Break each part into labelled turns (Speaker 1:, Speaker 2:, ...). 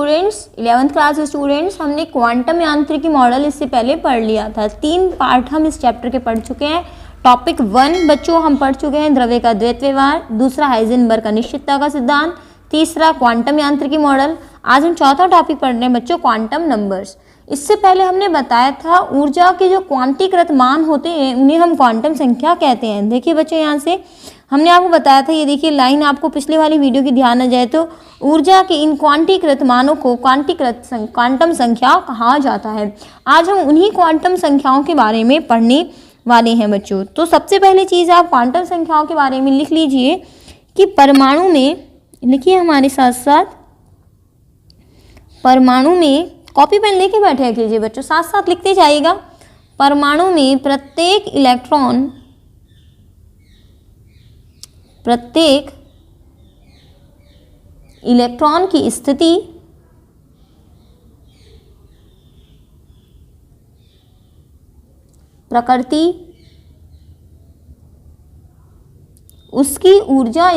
Speaker 1: Students 11th class students, हमने quantum यांत्रिकी model इससे पहले पढ़ लिया था। 3 पार्ट हम इस चैप्टर के पढ़ चुके हैं। टॉपिक 1 बच्चों हम पढ़ चुके हैं द्रव्य का द्वैत व्यवहार, दूसरा हाइजेनबर्ग का निश्चितता का सिद्धांत, तीसरा क्वांटम यांत्रिकी मॉडल। आज हम चौथा टॉपिक पढ़ रहे हैं बच्चों क्वांटम नंबर्स। इससे पहले हमने बताया था ऊर्जा के जो क्वांटीकृत मान होते हैं उन्हें हम क्वांटम संख्या कहते हैं। देखिए बच्चों, यहाँ से हमने आपको बताया था, ये देखिए लाइन आपको पिछले वाली वीडियो की ध्यान आ जाए तो ऊर्जा के इन क्वांटीकृत मानों को क्वांटम संख्या कहा जाता है। आज हम उन्हीं क्वांटम संख्याओं के बारे में पढ़ने वाले हैं बच्चों। तो सबसे पहले चीज़ आप क्वांटम संख्याओं के बारे में लिख लीजिए कि परमाणु में, लिखिए हमारे साथ साथ, परमाणु में कॉपी पेन लेके बैठे कीजिए बच्चों, साथ साथ लिखते जाइएगा। परमाणु में प्रत्येक इलेक्ट्रॉन की स्थिति प्रकृति, उसकी ऊर्जा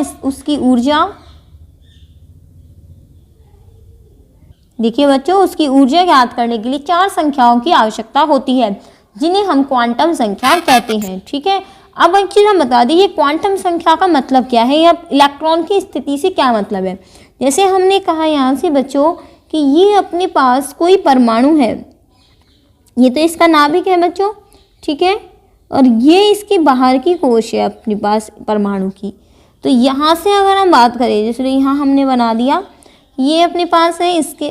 Speaker 1: देखिए बच्चों, उसकी ऊर्जा ज्ञात करने के लिए 4 संख्याओं की आवश्यकता होती है जिन्हें हम क्वांटम संख्या कहते हैं। ठीक है, अब एक चीज़ हम बता दें, ये क्वांटम संख्या का मतलब क्या है या इलेक्ट्रॉन की स्थिति से क्या मतलब है। जैसे हमने कहा यहाँ से बच्चों कि ये अपने पास कोई परमाणु है, ये तो इसका नाभिक है बच्चों, ठीक है, और ये इसके बाहर की कोश है अपने पास परमाणु की। तो यहाँ से अगर हम बात करें, जैसे यहाँ हमने बना दिया, ये अपने पास है, इसके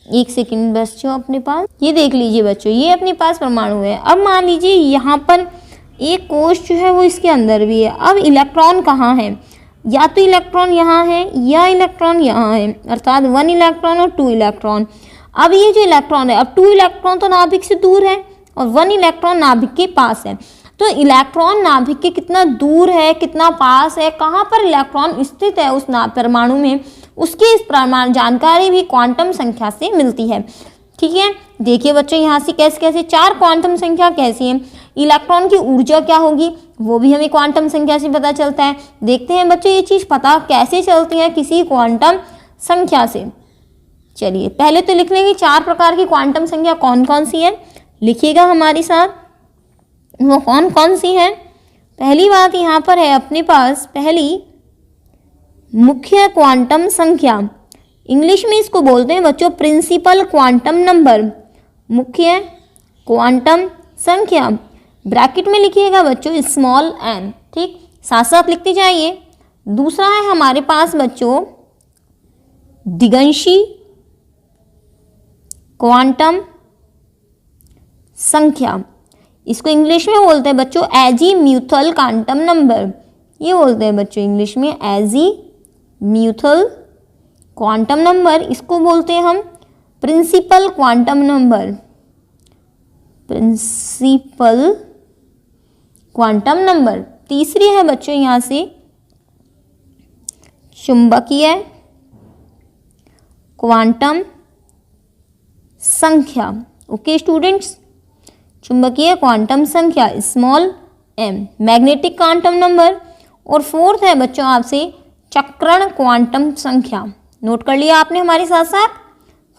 Speaker 1: एक सेकंड बच्चों, अपने पास ये देख लीजिए बच्चों, ये अपने पास परमाणु है। अब मान लीजिए यहाँ पर एक कोश जो है वो इसके अंदर भी है। अब इलेक्ट्रॉन कहाँ है, या तो इलेक्ट्रॉन यहाँ है या इलेक्ट्रॉन यहाँ है, अर्थात 1 इलेक्ट्रॉन और 2 इलेक्ट्रॉन। अब ये जो इलेक्ट्रॉन है, अब 2 इलेक्ट्रॉन तो नाभिक से दूर है और 1 इलेक्ट्रॉन नाभिक के पास है। तो इलेक्ट्रॉन नाभिक के कितना दूर है, कितना पास है, कहाँ पर इलेक्ट्रॉन स्थित है उस परमाणु में, उसकी इस प्रमाण जानकारी भी क्वांटम संख्या से मिलती है। ठीक है, देखिए बच्चों यहाँ से कैसे कैसे 4 क्वांटम संख्या कैसी है। इलेक्ट्रॉन की ऊर्जा क्या होगी वो भी हमें क्वांटम संख्या से पता चलता है। देखते हैं बच्चों ये चीज़ पता कैसे चलती है किसी क्वांटम संख्या से। चलिए पहले तो लिख लेंगे 4 प्रकार की क्वांटम संख्या कौन कौन सी है, लिखिएगा हमारे साथ वो कौन कौन सी है। पहली बात यहाँ पर है अपने पास, पहली मुख्य क्वांटम संख्या, इंग्लिश में इसको बोलते हैं बच्चों प्रिंसिपल क्वांटम नंबर, मुख्य क्वांटम संख्या। ब्रैकेट में लिखिएगा बच्चों स्मॉल n, ठीक, साथ साथ लिखते जाइए। दूसरा है हमारे पास बच्चों दिगंशी क्वांटम संख्या, इसको इंग्लिश में बोलते हैं बच्चों एजीम्यूथल क्वांटम नंबर, ये बोलते हैं बच्चों इंग्लिश में एजीम्यूथल क्वांटम नंबर। इसको बोलते हैं हम principal quantum number, principal quantum number. तीसरी है बच्चों यहाँ से चुंबकीय क्वांटम संख्या। ओके स्टूडेंट्स, चुंबकीय क्वांटम संख्या small m, magnetic quantum number. और फोर्थ है बच्चों आपसे चक्रण क्वांटम संख्या। नोट कर लिया आपने हमारे साथ साथ,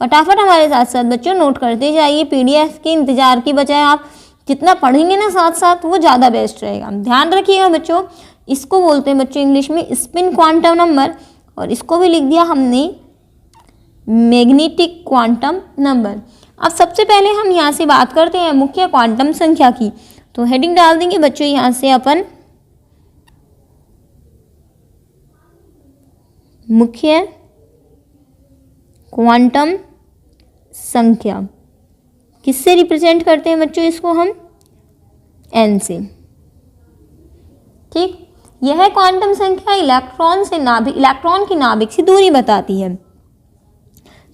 Speaker 1: फटाफट हमारे साथ साथ बच्चों नोट करते जाइए। पीडीएफ के इंतजार की बजाय आप जितना पढ़ेंगे ना साथ साथ वो ज़्यादा बेस्ट रहेगा। ध्यान रखिएगा बच्चों, इसको बोलते हैं बच्चों इंग्लिश में स्पिन क्वांटम नंबर, और इसको भी लिख दिया हमने मैग्नेटिक क्वांटम नंबर। अब सबसे पहले हम यहाँ से बात करते हैं मुख्य क्वांटम संख्या की, तो हेडिंग डाल देंगे बच्चों यहाँ से अपन मुख्य क्वांटम संख्या। किससे रिप्रेजेंट करते हैं बच्चों इसको हम, n से। ठीक, यह क्वांटम संख्या इलेक्ट्रॉन की नाभिक से दूरी बताती है।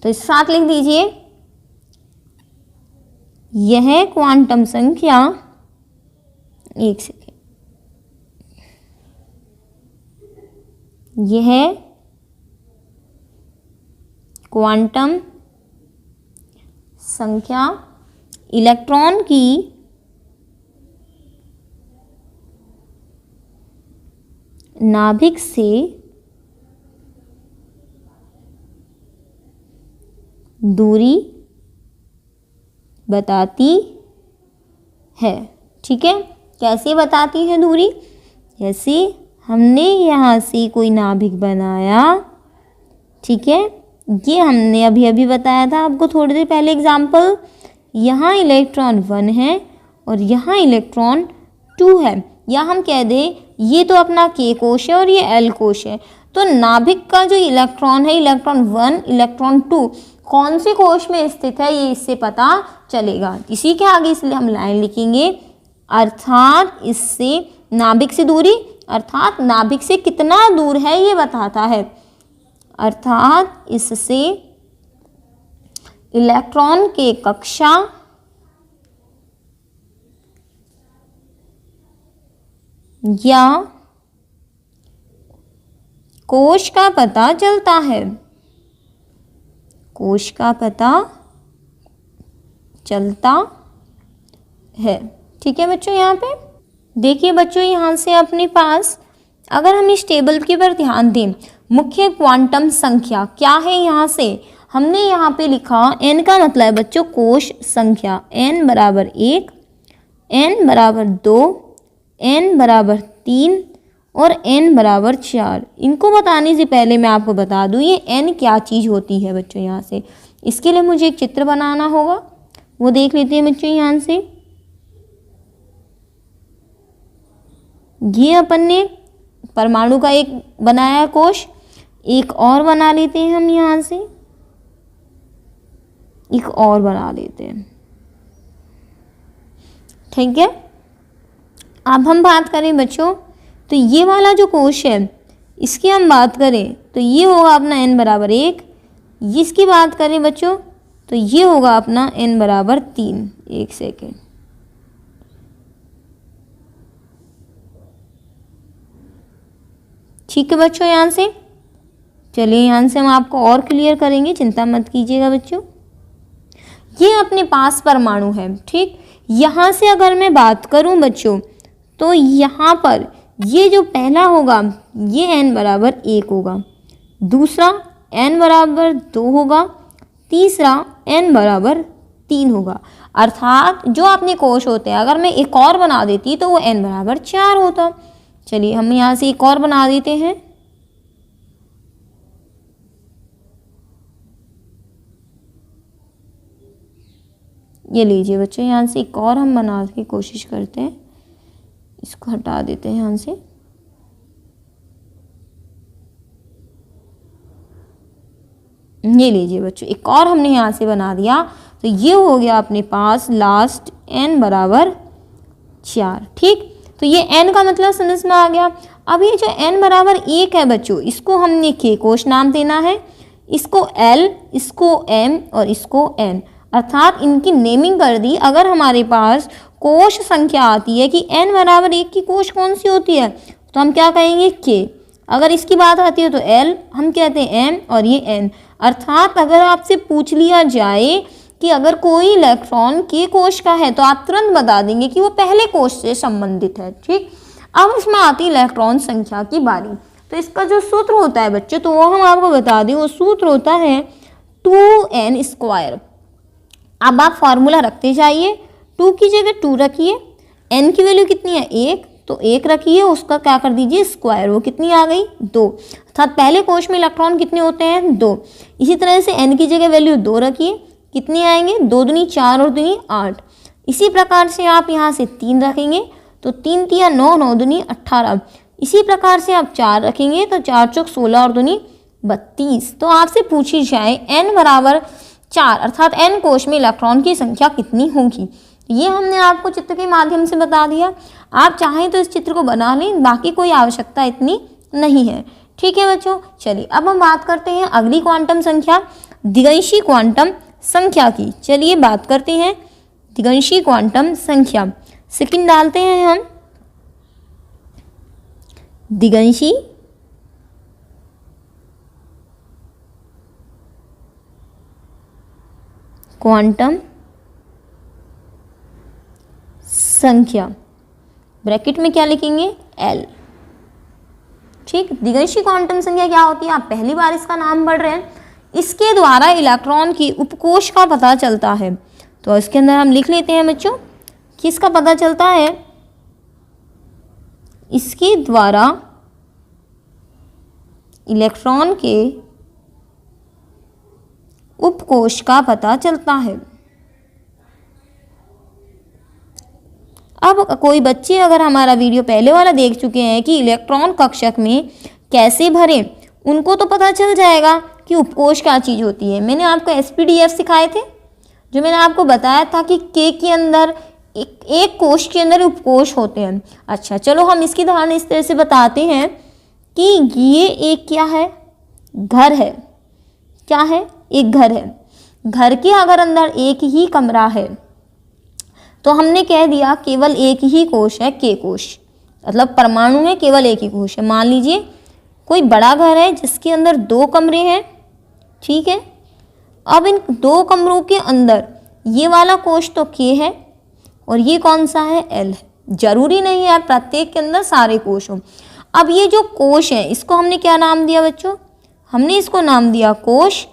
Speaker 1: तो इस साथ लिख दीजिए, यह क्वांटम संख्या, एक सेकेंड, यह क्वांटम संख्या इलेक्ट्रॉन की नाभिक से दूरी बताती है। ठीक है, कैसे बताती है दूरी? जैसे हमने यहाँ से कोई नाभिक बनाया, ठीक है, ये हमने अभी अभी बताया था आपको थोड़ी देर पहले एग्जाम्पल। यहाँ इलेक्ट्रॉन 1 है और यहाँ इलेक्ट्रॉन 2 है, या हम कह दें ये तो अपना के कोश है और ये एल कोश है। तो नाभिक का जो इलेक्ट्रॉन है, इलेक्ट्रॉन 1, इलेक्ट्रॉन 2 कौन से कोश में स्थित है ये इससे पता चलेगा। इसी के आगे इसलिए हम लाइन लिखेंगे, अर्थात इससे नाभिक से दूरी, अर्थात नाभिक से कितना दूर है ये बताता है। अर्थात इससे इलेक्ट्रॉन के कक्षा या कोश का पता चलता है। कोश का पता चलता है। ठीक है बच्चों, यहाँ पे देखिए बच्चों, यहाँ से अपने पास अगर हम इस टेबल के पर ध्यान दें, मुख्य क्वांटम संख्या क्या है, यहाँ से हमने यहाँ पे लिखा n का मतलब है बच्चों कोश संख्या, n बराबर 1, n बराबर 2, n बराबर 3 और n बराबर 4। इनको बताने से पहले मैं आपको बता दूँ ये n क्या चीज़ होती है बच्चों। यहाँ से इसके लिए मुझे एक चित्र बनाना होगा, वो देख लेते हैं बच्चों। यहाँ से ये अपन ने परमाणु का एक बनाया कोश, एक और बना लेते हैं हम, यहाँ से एक और बना लेते हैं। ठीक है, अब हम बात करें बच्चों, तो ये वाला जो कोश है इसकी हम बात करें तो ये होगा अपना n बराबर 1। इसकी बात करें बच्चों तो ये होगा अपना n बराबर 3। एक सेकेंड, ठीक है बच्चों। यहाँ से चलिए, यहाँ से हम आपको और क्लियर करेंगे, चिंता मत कीजिएगा बच्चों। ये अपने पास परमाणु है, ठीक। यहाँ से अगर मैं बात करूँ बच्चों तो यहाँ पर ये जो पहला होगा ये n बराबर 1 होगा, दूसरा n बराबर 2 होगा, तीसरा n बराबर 3 होगा। अर्थात जो अपने कोश होते हैं अगर मैं एक और बना देती तो वो n बराबर 4 होता। चलिए हम यहाँ से एक और बना देते हैं। ये लीजिए बच्चों, यहाँ से एक और हम बना के कोशिश करते हैं, इसको हटा देते हैं यहाँ से। ये लीजिए बच्चों, एक और हमने यहाँ से बना दिया, तो ये हो गया अपने पास लास्ट n बराबर 4। ठीक, तो ये n का मतलब समझ में आ गया। अब ये जो n बराबर 1 है बच्चों, इसको हमने के कोश नाम देना है, इसको l, इसको m और इसको n, अर्थात इनकी नेमिंग कर दी। अगर हमारे पास कोश संख्या आती है कि n बराबर 1 की कोश कौन सी होती है तो हम क्या कहेंगे k। अगर इसकी बात आती है तो l, हम कहते हैं m और ये n। अर्थात अगर आपसे पूछ लिया जाए कि अगर कोई इलेक्ट्रॉन के कोश का है तो आप तुरंत बता देंगे कि वो पहले कोश से संबंधित है। ठीक, अब इसमें आती है इलेक्ट्रॉन संख्या की बारी। तो इसका जो सूत्र होता है बच्चों तो वो हम आपको बता दें, वो सूत्र होता है 2n²। अब आप फॉर्मूला रखते जाइए, 2 की जगह 2 रखिए, n की वैल्यू कितनी है 1 तो 1 रखिए, उसका क्या कर दीजिए स्क्वायर, वो कितनी आ गई 2। अर्थात पहले कोश में इलेक्ट्रॉन कितने होते हैं 2। इसी तरह से n की जगह वैल्यू 2 रखिए, कितनी आएंगे 2 दूनी 4 और दूनी 8। इसी प्रकार से आप यहाँ से 3 रखेंगे तो 3 तिया 9, 9 दूनी 18। इसी प्रकार से आप 4 रखेंगे तो 4 चौक 16 और दूनी 32। तो आपसे पूछी जाए n बराबर 4 अर्थात n कोश में इलेक्ट्रॉन की संख्या कितनी होगी, ये हमने आपको चित्र के माध्यम से बता दिया। आप चाहें तो इस चित्र को बना लें, बाकी कोई आवश्यकता इतनी नहीं है। ठीक है बच्चों, चलिए अब हम बात करते हैं अगली क्वांटम संख्या दिगंशी क्वांटम संख्या की। चलिए बात करते हैं दिगंशी क्वांटम संख्या। सेकंड डालते हैं हम दिगंशी क्वांटम संख्या, ब्रैकेट में क्या लिखेंगे L। ठीक, दिगंशी क्वांटम संख्या क्या होती है, आप पहली बार इसका नाम पढ़ रहे हैं। इसके द्वारा इलेक्ट्रॉन की उपकोष का पता चलता है। तो इसके अंदर हम लिख लेते हैं बच्चों, किसका पता चलता है? इसके द्वारा इलेक्ट्रॉन के उपकोष का पता चलता है। अब कोई बच्चे अगर हमारा वीडियो पहले वाला देख चुके हैं कि इलेक्ट्रॉन कक्षक में कैसे भरें, उनको तो पता चल जाएगा कि उपकोष क्या चीज़ होती है। मैंने आपको एसपीडीएफ सिखाए थे, जो मैंने आपको बताया था कि के के अंदर एक कोष के अंदर उपकोष होते हैं। अच्छा चलो हम इसकी धारणा इस तरह से बताते हैं कि ये एक क्या है? घर है। क्या है? एक घर है। घर के अगर अंदर एक ही कमरा है तो हमने कह दिया केवल एक ही कोष है, के कोष, मतलब परमाणु में केवल एक ही कोष है। मान लीजिए कोई बड़ा घर है जिसके अंदर 2 कमरे हैं, ठीक है। अब इन 2 कमरों के अंदर ये वाला कोष तो के है और ये कौन सा है? एल है। जरूरी नहीं है प्रत्येक के अंदर सारे कोष हों। अब ये जो कोष है इसको हमने क्या नाम दिया बच्चों? हमने इसको नाम दिया कोष।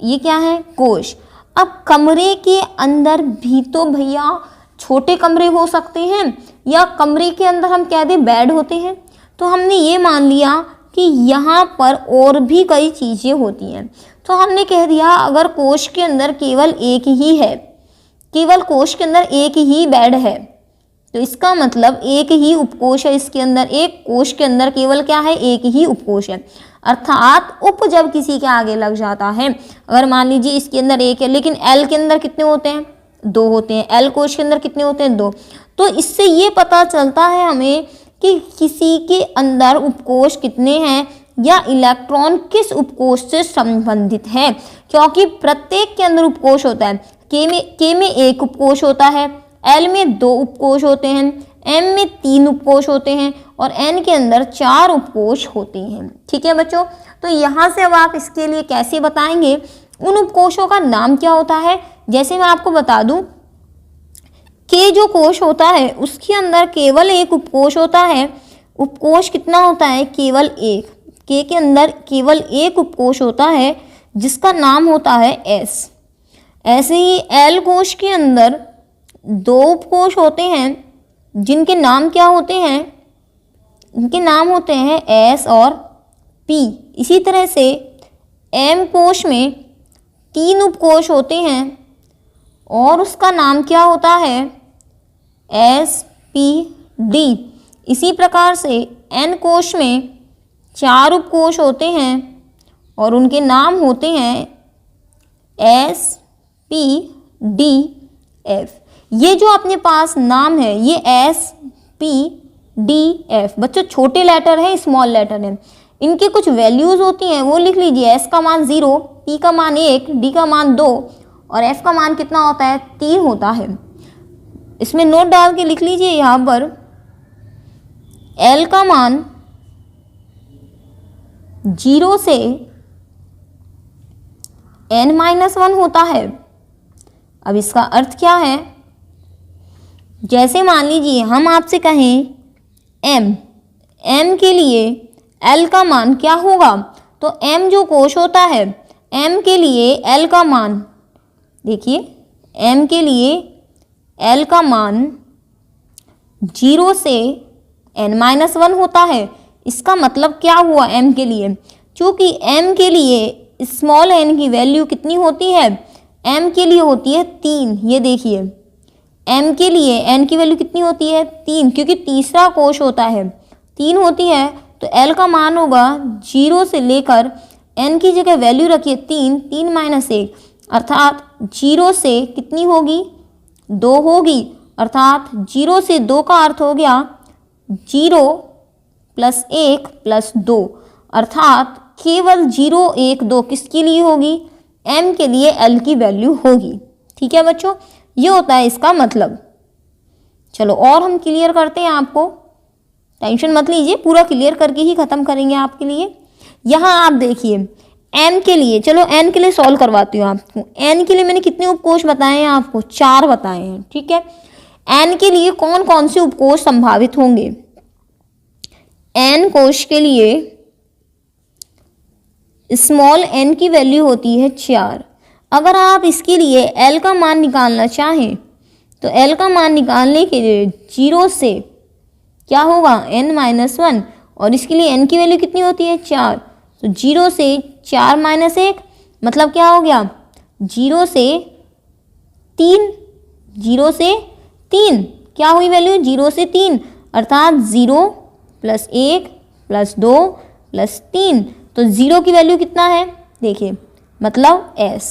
Speaker 1: ये क्या है? कोष। अब कमरे के अंदर भी तो भैया छोटे कमरे हो सकते हैं, या कमरे के अंदर हम कह दें बेड होते हैं। तो हमने ये मान लिया कि यहाँ पर और भी कई चीज़ें होती हैं। तो हमने कह दिया अगर कोष के अंदर केवल एक ही है, केवल कोष के अंदर एक ही बेड है, तो इसका मतलब एक ही उपकोष है। इसके अंदर एक कोष के अंदर केवल क्या है? एक ही उपकोष है। अर्थात उप जब किसी के आगे लग जाता है, अगर मान लीजिए इसके अंदर एक है लेकिन एल के अंदर कितने होते हैं? 2 होते हैं। एल कोष के अंदर कितने होते हैं? 2। तो इससे ये पता चलता है हमें कि किसी के अंदर उपकोष कितने हैं या इलेक्ट्रॉन किस उपकोष से संबंधित है, क्योंकि प्रत्येक के अंदर उपकोष होता है। के में 1 उपकोष होता है, एल में 2 उपकोष होते हैं, एम में 3 उपकोष होते हैं और एन के अंदर 4 उपकोष होते हैं। ठीक है बच्चों, तो यहाँ से अब आप इसके लिए कैसे बताएंगे? उन उपकोषों का नाम क्या होता है? जैसे मैं आपको बता दूं, के जो कोष होता है उसके अंदर केवल एक उपकोष होता है। उपकोष कितना होता है? केवल एक। के अंदर केवल एक उपकोष होता है जिसका नाम होता है एस। ऐसे ही एल कोष के अंदर 2 उपकोष होते हैं जिनके नाम क्या होते हैं? इनके नाम होते हैं एस और पी। इसी तरह से एम कोष में 3 उपकोष होते हैं और उसका नाम क्या होता है? S P D. इसी प्रकार से एन कोष में 4 उपकोष होते हैं और उनके नाम होते हैं एस पी डी एफ। ये जो अपने पास नाम है ये एस पी डी एफ बच्चों छोटे लेटर है, स्मॉल लेटर है। इनकी कुछ वैल्यूज होती हैं वो लिख लीजिए। एस का मान 0, पी का मान 1, डी का मान 2 और एफ का मान कितना होता है? 3 होता है। इसमें नोट डाल के लिख लीजिए यहाँ पर एल का मान 0 से n-1 होता है। अब इसका अर्थ क्या है? जैसे मान लीजिए हम आपसे कहें m के लिए l का मान क्या होगा? तो m जो कोष होता है m के लिए l का मान, देखिए m के लिए l का मान 0 से n-1 होता है। इसका मतलब क्या हुआ m के लिए? क्योंकि m के लिए स्मॉल n की वैल्यू कितनी होती है? m के लिए होती है 3। ये देखिए m के लिए n की वैल्यू कितनी होती है? 3, क्योंकि तीसरा कोष होता है 3 होती है। तो l का मान होगा 0 से लेकर n की जगह वैल्यू रखिए 3, 3-1 अर्थात 0 से कितनी होगी? 2 होगी। अर्थात 0 से 2 का अर्थ हो गया 0 + 1 + 2 अर्थात केवल 0, 1, 2 किसके लिए होगी? m के लिए l की वैल्यू होगी। ठीक है बच्चों, ये होता है इसका मतलब। चलो और हम क्लियर करते हैं आपको, टेंशन मत लीजिए, पूरा क्लियर करके ही ख़त्म करेंगे आपके लिए। यहाँ आप देखिए m के लिए, चलो n के लिए सॉल्व करवाती हूँ आपको। n के लिए मैंने कितने उपकोष बताए हैं आपको? 4 बताए हैं। ठीक है, n के लिए कौन कौन से उपकोष संभावित होंगे? n कोष के लिए स्मॉल n की वैल्यू होती है 4। अगर आप इसके लिए l का मान निकालना चाहें तो l का मान निकालने के लिए 0 से क्या होगा n-1, और इसके लिए n की वैल्यू कितनी होती है 4, तो 0 से 4 - 1 मतलब क्या हो गया 0 से 3, 0 से 3 क्या हुई वैल्यू 0 से 3, अर्थात 0 + 1 + 2 + 3, तो 0 की वैल्यू कितना है देखिए मतलब s,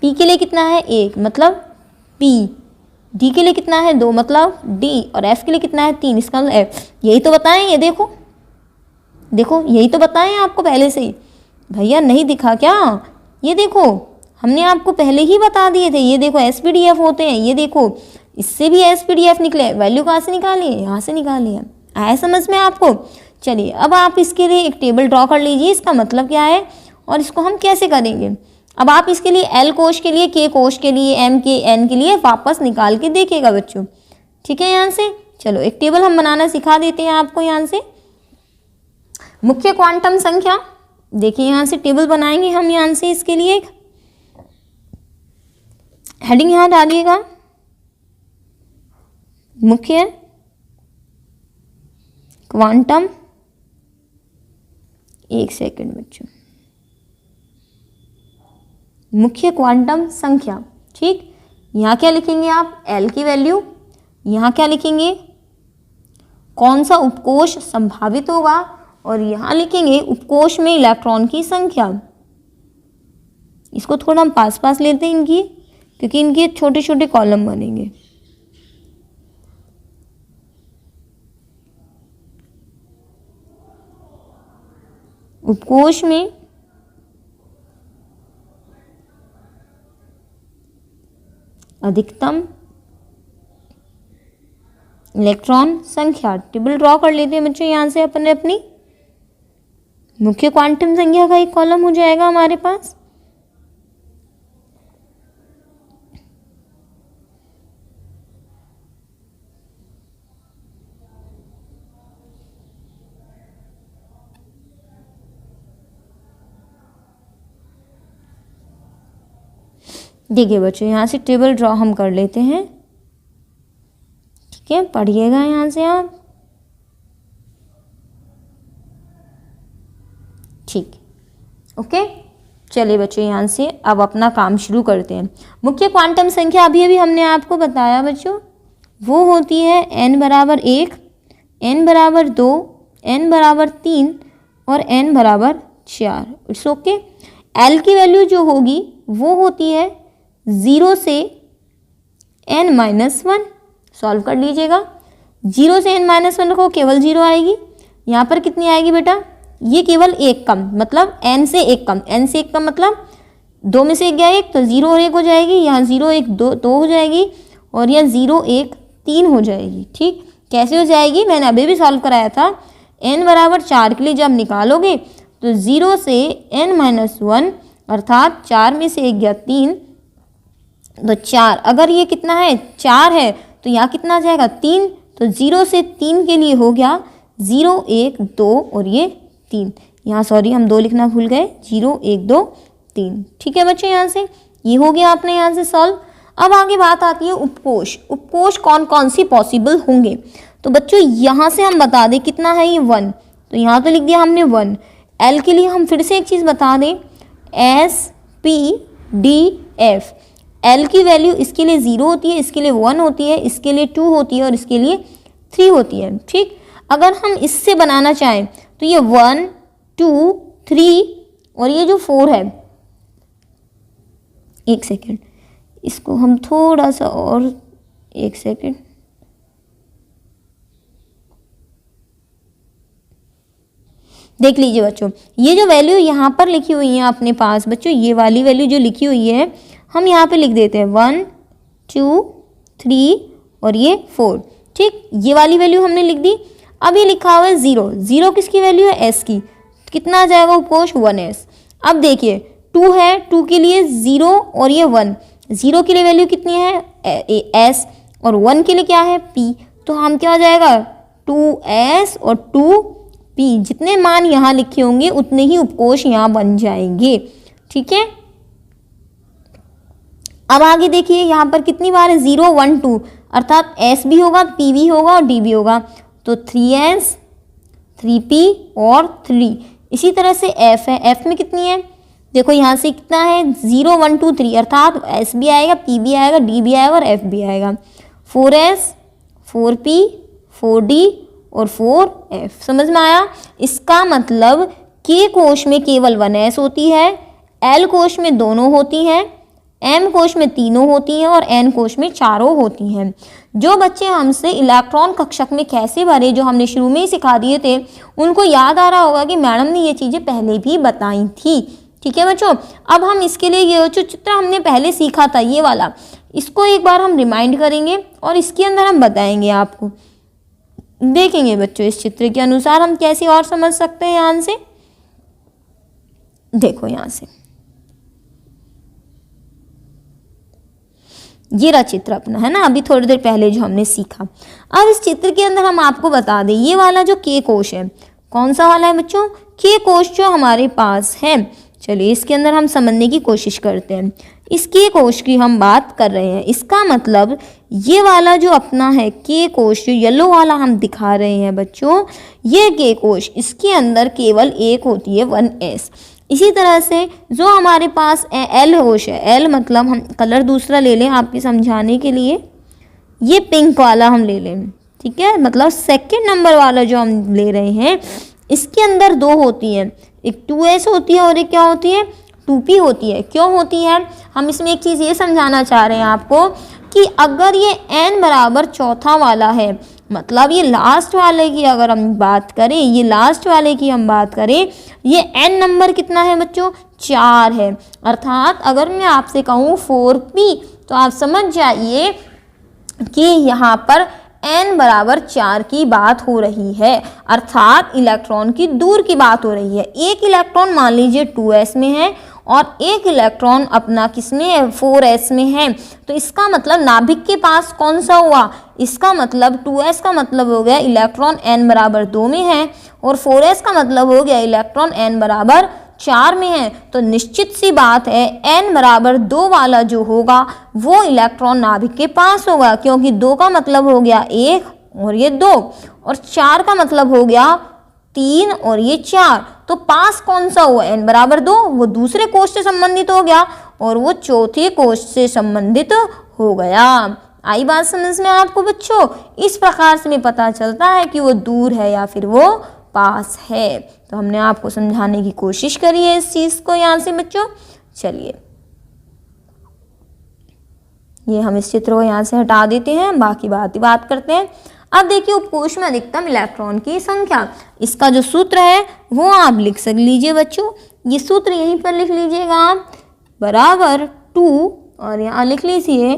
Speaker 1: p के लिए कितना है 1 मतलब p, d के लिए कितना है 2 मतलब d, और f के लिए कितना है 3 इसका मतलब f। यही तो बताएं, ये देखो देखो यही तो बताएं आपको पहले से ही। भैया नहीं दिखा क्या, ये देखो हमने आपको पहले ही बता दिए थे। ये देखो SPDF होते हैं, ये देखो इससे भी SPDF निकले, वैल्यू कहाँ से निकाली है यहाँ से निकाली है। आया समझ में आपको। चलिए अब आप इसके लिए एक टेबल ड्रॉ कर लीजिए, इसका मतलब क्या है और इसको हम कैसे करेंगे। अब आप इसके लिए L कोश के लिए, K कोश के लिए, M के N के लिए वापस निकाल के देखिएगा बच्चों, ठीक है। यहाँ से चलो एक टेबल हम बनाना सिखा देते हैं आपको। यहाँ से मुख्य क्वांटम संख्या, देखिए यहाँ से टेबल बनाएंगे हम। यहाँ से इसके लिए एक हेडिंग यहाँ डालिएगा, मुख्य क्वांटम, एक सेकंड बच्चों, मुख्य क्वांटम संख्या, ठीक। यहाँ क्या लिखेंगे आप L की वैल्यू, यहाँ क्या लिखेंगे कौन सा उपकोष संभावित होगा, और यहाँ लिखेंगे उपकोष में इलेक्ट्रॉन की संख्या। इसको थोड़ा हम पास पास लेते हैं इनकी, क्योंकि इनके छोटे छोटे कॉलम बनेंगे। उपकोष में अधिकतम इलेक्ट्रॉन संख्या, टेबल ड्रॉ कर लेते हैं बच्चों। यहाँ से अपने अपनी मुख्य क्वांटम संख्या का एक कॉलम हो जाएगा हमारे पास। देखिए बच्चों यहाँ से टेबल ड्रॉ हम कर लेते हैं, ठीक है। पढ़िएगा यहाँ से आप, ठीक, ओके। चलिए बच्चों यहाँ से अब अपना काम शुरू करते हैं। मुख्य क्वांटम संख्या अभी अभी हमने आपको बताया बच्चों, वो होती है n = 1, n = 2, n = 3 और n = 4। It's okay. L की वैल्यू जो होगी वो होती है 0 से n-1। सॉल्व कर लीजिएगा। 0 से n-1 रखो, केवल 0 आएगी। यहाँ पर कितनी आएगी बेटा, ये केवल 1 कम, मतलब n से 1 कम, n से 1 कम मतलब 2 में से 1 गया 1, तो 0 और 1 हो जाएगी। यहाँ 0 1 2 हो जाएगी, और यहाँ 0 1 3 हो जाएगी, ठीक। कैसे हो जाएगी, मैंने अभी भी सॉल्व कराया था। n = 4 के लिए जब निकालोगे तो 0 से n-1 अर्थात 4 में से 1 गया 3, तो 4, अगर ये कितना है 4 है तो यहाँ कितना आ जाएगा 3, तो 0 से 3 के लिए हो गया 0 1 2 और ये 3। यहाँ सॉरी हम 2 लिखना भूल गए, 0 1 2 3, ठीक है बच्चों। यहाँ से ये हो गया आपने यहाँ से सॉल्व। अब आगे बात आती है उपकोष। उपकोष कौन कौन सी पॉसिबल होंगे, तो बच्चों यहाँ से हम बता दें कितना है ये 1, तो यहाँ तो लिख दिया हमने 1। L के लिए हम फिर से एक चीज़ बता दें, SPDF। L की वैल्यू इसके लिए 0 होती है, इसके लिए 1 होती है, इसके लिए 2 होती है और इसके लिए 3 होती है, ठीक। अगर हम इससे बनाना चाहें तो ये 1 2 3 और ये जो 4 है, एक सेकेंड इसको हम थोड़ा सा और, एक सेकेंड, देख लीजिए बच्चों। ये जो वैल्यू यहाँ पर लिखी हुई है अपने पास बच्चों, ये वाली वैल्यू जो लिखी हुई है हम यहाँ पे लिख देते हैं 1 2 3 और ये 4, ठीक। ये वाली वैल्यू हमने लिख दी। अब ये लिखा हुआ है 0, 0 किसकी वैल्यू है S की, कितना आ जाएगा उपकोष 1s। अब देखिए 2 है, 2 के लिए 0 और ये 1, 0 के लिए वैल्यू कितनी है S और 1 के लिए क्या है P, तो हम क्या आ जाएगा 2s और 2 पी, जितने मान यहाँ लिखे होंगे उतने ही उपकोष यहाँ बन जाएंगे। ठीक है, अब आगे देखिए यहाँ पर कितनी बार है 0 1 2, अर्थात S भी होगा, P भी होगा और D भी होगा, तो 3S 3P और 3। इसी तरह से F है, F में कितनी है, देखो यहाँ से कितना है 0 1 2 3, अर्थात S भी आएगा, P भी आएगा, D भी आएगा और F भी आएगा। 4S 4P 4D और 4F, समझ में आया। इसका मतलब K कोश में केवल 1S होती है, L कोश में दोनों होती हैं, M कोश में तीनों होती हैं और N कोश में चारों होती हैं। जो बच्चे हमसे इलेक्ट्रॉन कक्षक में कैसे भरे, जो हमने शुरू में ही सिखा दिए थे, उनको याद आ रहा होगा कि मैडम ने ये चीज़ें पहले भी बताई थी। ठीक है बच्चों, अब हम इसके लिए ये जो चित्र हमने पहले सीखा था ये वाला, इसको एक बार हम रिमाइंड करेंगे और इसके अंदर हम बताएंगे आपको, देखेंगे बच्चों इस चित्र के अनुसार हम कैसे और समझ सकते हैं। यहाँ से देखो, यहाँ से ये रहा चित्र अपना, है ना, अभी थोड़ी देर पहले जो हमने सीखा। अब इस चित्र के अंदर हम आपको बता दें, ये वाला जो K कोश है, कौन सा वाला है बच्चों, K कोश जो हमारे पास है। चलिए इसके अंदर हम समझने की कोशिश करते हैं। इस K कोश की हम बात कर रहे हैं, इसका मतलब ये वाला जो अपना है K कोश, जो येलो वाला हम दिखा रहे हैं बच्चों, ये K कोश, इसके अंदर केवल एक होती है 1S। इसी तरह से जो हमारे पास L कोश है, L मतलब हम कलर दूसरा ले लें आपके समझाने के लिए, ये पिंक वाला हम ले लें, ठीक है, मतलब सेकंड नंबर वाला जो हम ले रहे हैं, इसके अंदर दो होती हैं, एक 2S होती है और एक क्या होती है 2P होती है। क्यों होती है, हम इसमें एक चीज़ ये समझाना चाह रहे हैं आपको कि अगर ये n बराबर चौथा वाला है, मतलब ये लास्ट वाले की अगर हम बात करें, ये लास्ट वाले की हम बात करें, ये n नंबर कितना है बच्चों 4 है। अर्थात अगर मैं आपसे कहूँ 4P, तो आप समझ जाइए कि यहाँ पर n बराबर 4 की बात हो रही है, अर्थात इलेक्ट्रॉन की दूर की बात हो रही है। एक इलेक्ट्रॉन मान लीजिए 2s में है और एक इलेक्ट्रॉन अपना किसमें है 4s में है, तो इसका मतलब नाभिक के पास कौन सा हुआ, इसका मतलब 2s का मतलब हो गया इलेक्ट्रॉन n बराबर 2 में है और 4s का मतलब हो गया इलेक्ट्रॉन n बराबर 4 में है। तो निश्चित सी बात है n बराबर 2 वाला जो होगा वो इलेक्ट्रॉन नाभिक के पास होगा, क्योंकि 2 का मतलब हो गया 1 और ये 2 और 4 का मतलब हो गया 3 और ये 4। तो पास कौन सा हुआ n बराबर 2, वो दूसरे कोश से संबंधित हो गया और वो चौथे कोश से संबंधित हो गया। आई बात समझ में आपको बच्चों, इस प्रकार से हमें पता चलता है कि वो दूर है या फिर वो पास है। तो हमने आपको समझाने की कोशिश करी है इस चीज़ को यहाँ से बच्चों। चलिए ये हम इस चित्र को यहाँ से हटा देते हैं, बाकी बात करते हैं। अब देखिए उपकोश में अधिकतम इलेक्ट्रॉन की संख्या, इसका जो सूत्र है वो आप लिख लीजिए बच्चों, ये सूत्र यहीं पर लिख लीजिएगा आप, बराबर 2 और यहाँ लिख लीजिए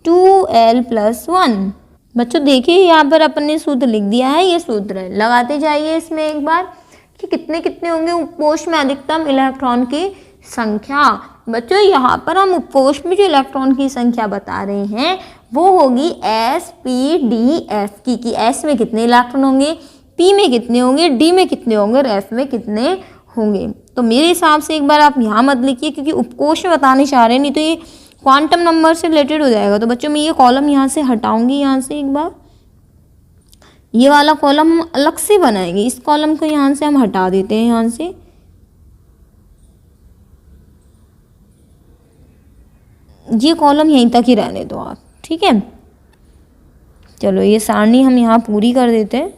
Speaker 1: 2l+1। बच्चों देखिए यहाँ पर अपन ने सूत्र लिख दिया है, ये सूत्र है, लगाते जाइए इसमें एक बार कि कितने कितने होंगे उपकोश में अधिकतम इलेक्ट्रॉन की संख्या। बच्चों यहाँ पर हम उपकोश में जो इलेक्ट्रॉन की संख्या बता रहे हैं वो होगी S P D F की, कि S में कितने इलेक्ट्रॉन होंगे, P में कितने होंगे, D में कितने होंगे और F में कितने होंगे। तो मेरे हिसाब से एक बार आप यहाँ मत लिखिए क्योंकि उपकोश में बताने चाह रहे हैं, नहीं तो ये क्वांटम नंबर से रिलेटेड हो जाएगा। तो बच्चों मैं ये कॉलम यहाँ से हटाऊंगी, यहाँ से एक बार ये वाला कॉलम हम अलग से बनाएंगे, इस कॉलम को यहाँ से हम हटा देते हैं, यहाँ से ये कॉलम यहीं तक ही रहने दो आप, ठीक है। चलो ये सारणी हम यहाँ पूरी कर देते हैं,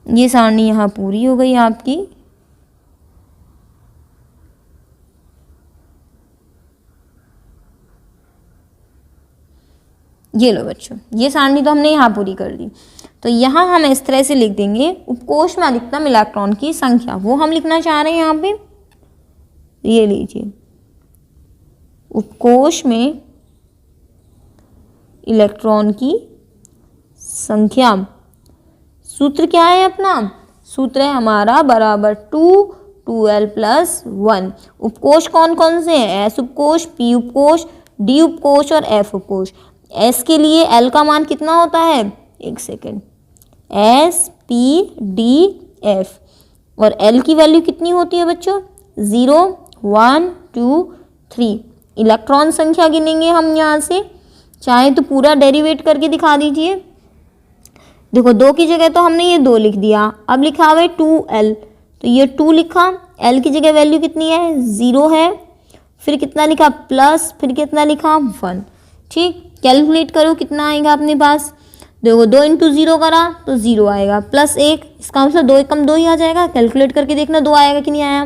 Speaker 1: ये सारणी यहाँ पूरी हो गई आपकी। ये लो बच्चों, ये सारणी तो हमने यहाँ पूरी कर दी। तो यहाँ हम इस तरह से लिख देंगे उपकोश में अधिकतम इलेक्ट्रॉन की संख्या, वो हम लिखना चाह रहे हैं यहाँ पे, ये लीजिए उपकोश में इलेक्ट्रॉन की संख्या। सूत्र क्या है अपना, सूत्र है हमारा बराबर 2l+1। उपकोश कौन कौन से हैं, S उपकोश, P उपकोश, D उपकोश और F उपकोश। S के लिए L का मान कितना होता है, एक सेकेंड, S PDF। और L की वैल्यू कितनी होती है बच्चों? 0 1 2 3। इलेक्ट्रॉन संख्या गिनेंगे हम यहाँ से, चाहे तो पूरा डेरिवेट करके दिखा दीजिए। देखो 2 की जगह तो हमने ये 2 लिख दिया, अब लिखा हुआ है 2L, तो ये 2 लिखा। L की जगह वैल्यू कितनी है? 0 है, फिर कितना लिखा? प्लस, फिर कितना लिखा? 1। ठीक, कैलकुलेट करो कितना आएगा अपने पास। देखो 2 × 0 करा तो 0 आएगा, प्लस 1, इसका मतलब 2 एकम 2 ही आ जाएगा। कैलकुलेट करके देखना 2 आएगा कि नहीं आया।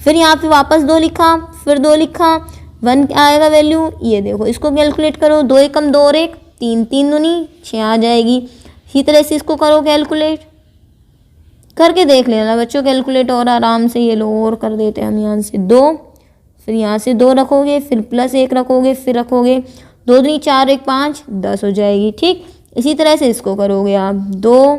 Speaker 1: फिर यहाँ पे वापस 2 लिखा, फिर 2 लिखा, 1 आएगा वैल्यू। ये देखो इसको कैलकुलेट करो, 2 एकम 2 और 1 3, 3 दूनी 6 आ जाएगी। इसी तरह से इसको करो कैलकुलेट, करके देख लेना बच्चों कैलकुलेट और आराम से। ये लो और कर देते हैं हम, यहाँ से 2, फिर यहाँ से 2 रखोगे, फिर प्लस 1 रखोगे, फिर रखोगे 2 दूनी 4 1 5 10 हो जाएगी। ठीक, इसी तरह से इसको करोगे आप, 2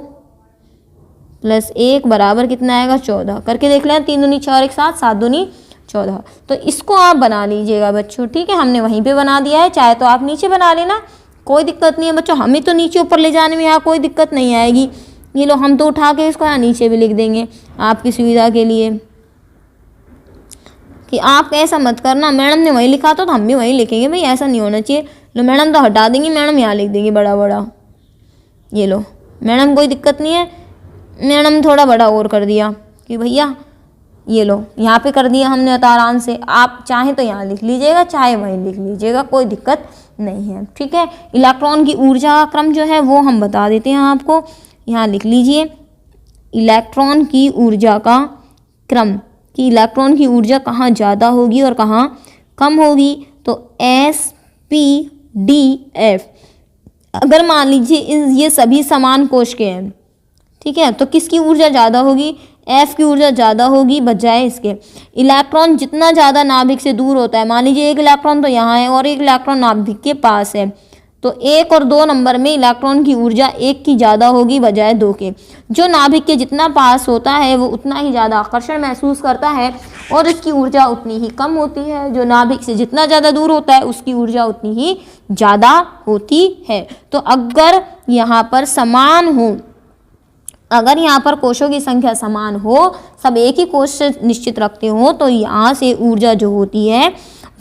Speaker 1: + 1 बराबर कितना आएगा? 14। करके देख लेना, 3 दूनी 4 1 7 7 दूनी 14। तो इसको आप बना लीजिएगा बच्चों। ठीक है, हमने वहीं पे बना दिया है, चाहे तो आप नीचे बना लेना, कोई दिक्कत नहीं है बच्चों। हमें तो नीचे ऊपर ले जाने में यहाँ कोई दिक्कत नहीं आएगी। ये लो हम तो उठा के इसको यहाँ नीचे भी लिख देंगे आपकी सुविधा के लिए, कि आप ऐसा मत करना मैडम ने वहीं लिखा था तो हम भी वहीं लिखेंगे, भाई ऐसा नहीं होना चाहिए। लो मैडम तो हटा देंगी, मैडम यहाँ लिख देंगी बड़ा बड़ा। ये लो मैडम कोई दिक्कत नहीं है, मैडम थोड़ा बड़ा और कर दिया कि भैया ये लो यहाँ पे कर दिया हमने तो आराम से। आप चाहे तो यहाँ लिख लीजिएगा, चाहे वहीं लिख लीजिएगा, कोई दिक्कत नहीं है। ठीक है, इलेक्ट्रॉन की ऊर्जा का क्रम जो है वो हम बता देते हैं आपको। यहाँ लिख लीजिए इलेक्ट्रॉन की ऊर्जा का क्रम, कि इलेक्ट्रॉन की ऊर्जा कहाँ ज़्यादा होगी और कहाँ कम होगी। तो SPDF। अगर मान लीजिए ये सभी समान कोश के हैं, ठीक है, तो किसकी ऊर्जा ज़्यादा होगी? F की ऊर्जा ज़्यादा होगी बजाय इसके। इलेक्ट्रॉन जितना ज़्यादा नाभिक से दूर होता है, मान लीजिए एक इलेक्ट्रॉन तो यहाँ है और एक इलेक्ट्रॉन नाभिक के पास है, तो 1 और 2 नंबर में इलेक्ट्रॉन की ऊर्जा 1 की ज़्यादा होगी बजाय 2 के। जो नाभिक के जितना पास होता है वो उतना ही ज़्यादा आकर्षण महसूस करता है और इसकी ऊर्जा उतनी ही कम होती है। जो नाभिक से जितना ज़्यादा दूर होता है उसकी ऊर्जा उतनी ही ज़्यादा होती है। तो अगर यहाँ पर समान हो, अगर यहाँ पर कोशों की संख्या समान हो, सब एक ही कोश से निश्चित रखते हो, तो यहाँ से ऊर्जा जो होती है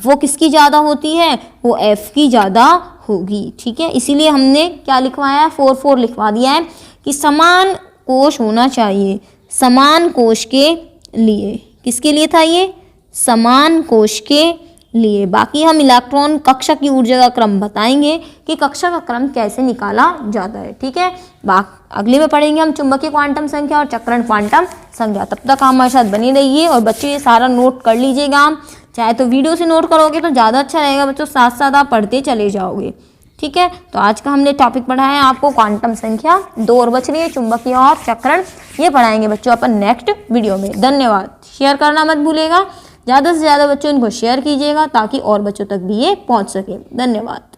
Speaker 1: वो किसकी ज़्यादा होती है? वो F की ज़्यादा होगी। ठीक है, इसीलिए हमने क्या लिखवाया है? 4 4 लिखवा दिया है कि समान कोश होना चाहिए, समान कोश के लिए। किसके लिए था ये? समान कोश के लिए। बाकी हम इलेक्ट्रॉन कक्षा की ऊर्जा का क्रम बताएंगे कि कक्षा का क्रम कैसे निकाला जाता है। ठीक है, अगले में पढ़ेंगे हम चुंबकीय क्वांटम संख्या और चक्रण क्वांटम संख्या। तब तक हमारे साथ बने रहिए और बच्चों ये सारा नोट कर लीजिएगा। आप चाहे तो वीडियो से नोट करोगे तो ज़्यादा अच्छा रहेगा बच्चों, साथ साथ आप पढ़ते चले जाओगे। ठीक है, तो आज का हमने टॉपिक पढ़ा है आपको क्वांटम संख्या, 2 और बच रही है चुंबकीय और चक्रण। ये पढ़ाएंगे बच्चों अपन नेक्स्ट वीडियो में। धन्यवाद। शेयर करना मत भूलेगा, ज़्यादा से ज़्यादा बच्चों इनको शेयर कीजिएगा ताकि और बच्चों तक भी ये पहुंच सके। धन्यवाद।